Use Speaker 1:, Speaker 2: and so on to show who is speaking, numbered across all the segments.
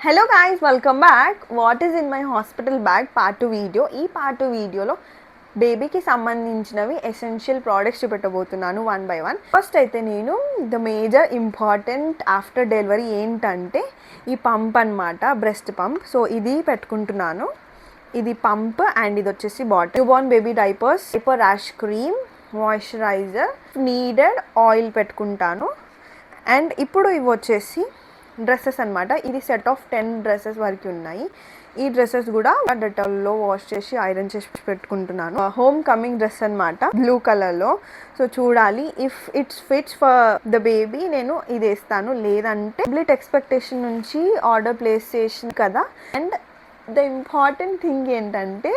Speaker 1: Hello guys, welcome back. What is in my hospital bag part 2 video. ఈ part 2 వీడియోలో బేబీకి సంబంధించినవి essential products చూపెట్టబోతున్నాను వన్ బై వన్. ఫస్ట్ అయితే నేను the major important after delivery ఏంటంటే ఈ పంప్ అనమాట, బ్రెస్ట్ పంప్. సో ఇది పెట్టుకుంటున్నాను. ఇది పంప్ అండ్ ఇది వచ్చేసి bottle. New Born baby diapers, diaper rash cream, moisturiser, needed oil పెట్టుకుంటాను. అండ్ ఇప్పుడు ఇవి వచ్చేసి డ్రెస్సెస్ అనమాట. ఇది సెట్ ఆఫ్ 10 డ్రెస్సెస్ వరకు ఉన్నాయి. ఈ డ్రెస్సెస్ కూడా డెటాల్లో వాష్ చేసి ఐరన్ చేసి పెట్టుకుంటున్నాను. హోమ్ కమింగ్ డ్రెస్ అనమాట, బ్లూ కలర్లో. సో చూడాలి, if it's fits for the baby నేను ఇది వేస్తాను, లేదంటే కంప్లీట్ ఎక్స్పెక్టేషన్ నుంచి ఆర్డర్ ప్లేస్ చేసిన కదా. అండ్ ద ఇంపార్టెంట్ థింగ్ ఏంటంటే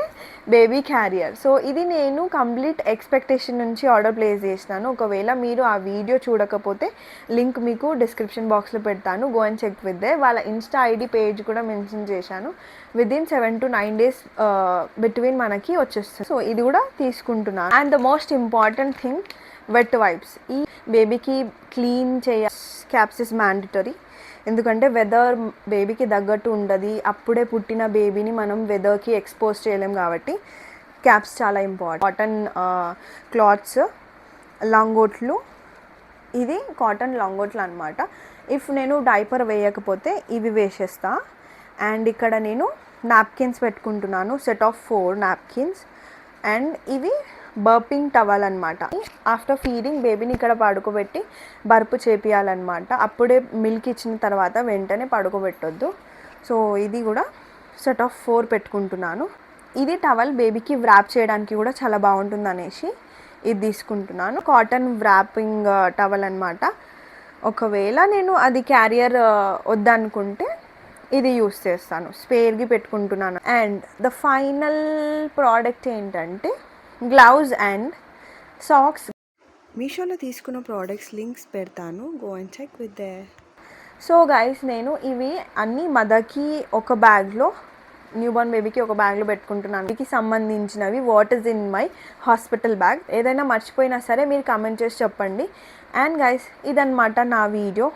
Speaker 1: బేబీ క్యారియర్. సో ఇది నేను కంప్లీట్ ఎక్స్పెక్టేషన్ నుంచి ఆర్డర్ ప్లేస్ చేసినాను. ఒకవేళ మీరు ఆ వీడియో చూడకపోతే లింక్ మీకు డిస్క్రిప్షన్ బాక్స్లో పెడతాను, go and check with they. వాళ్ళ ఇన్స్టా ఐడి పేజ్ కూడా మెన్షన్ చేశాను. విదిన్ 7 to 9 days బిట్వీన్ మనకి వచ్చేస్తుంది. సో ఇది కూడా తీసుకుంటున్నాను. And the most important thing, wet wipes. ఈ బేబీకి క్లీన్ క్యాప్స్ ఇస్ మ్యాండటరీ. ఎందుకంటే వెదర్ బేబీకి తగ్గట్టు ఉండదు. అప్పుడే పుట్టిన బేబీని మనం వెదర్కి ఎక్స్పోజ్ చేయలేం కాబట్టి క్యాప్స్ చాలా ఇంపార్టెంట్. Cotton clothes, లాంగోట్లు. ఇది కాటన్ లాంగోట్లు అనమాట. ఇఫ్ నేను డైపర్ వేయకపోతే ఇవి వేసేస్తా. అండ్ ఇక్కడ నేను నాప్కిన్స్ పెట్టుకుంటున్నాను, సెట్ ఆఫ్ 4 నాప్కిన్స్. అండ్ ఇవి బర్పింగ్ టవల్ అనమాట. ఆఫ్టర్ ఫీడింగ్ బేబీని ఇక్కడ పడుకోబెట్టి బర్పు చేపియాలన్నమాట. అప్పుడే మిల్క్ ఇచ్చిన తర్వాత వెంటనే పడుకోబెట్టొద్దు. సో ఇది కూడా సెట్ ఆఫ్ 4 పెట్టుకుంటున్నాను. ఇది టవల్ బేబీకి వ్రాప్ చేయడానికి కూడా చాలా బాగుంటుంది అనేసి ఇది తీసుకుంటున్నాను. కాటన్ వ్రాపింగ్ టవల్ అనమాట. ఒకవేళ నేను అది క్యారియర్ వద్దనుకుంటే ఇది యూస్ చేస్తాను, స్పేర్కి పెట్టుకుంటున్నాను. అండ్ ద ఫైనల్ ప్రోడక్ట్ ఏంటంటే గ్లౌజ్ అండ్ సాక్స్. మీషోలో తీసుకున్న ప్రోడక్ట్స్ లింక్స్ పెడతాను, go and check with they. So guys, నేను ఇవి అన్నీ మదర్కి ఒక బ్యాగ్లో, న్యూ బోర్న్ బేబీకి ఒక బ్యాగ్లో పెట్టుకుంటున్నాను. వీటికి సంబంధించినవి what is in my hospital bag. ఏదైనా మర్చిపోయినా సరే మీరు కామెంట్ చేసి చెప్పండి. అండ్ గైస్, ఇదన్నమాట నా వీడియో.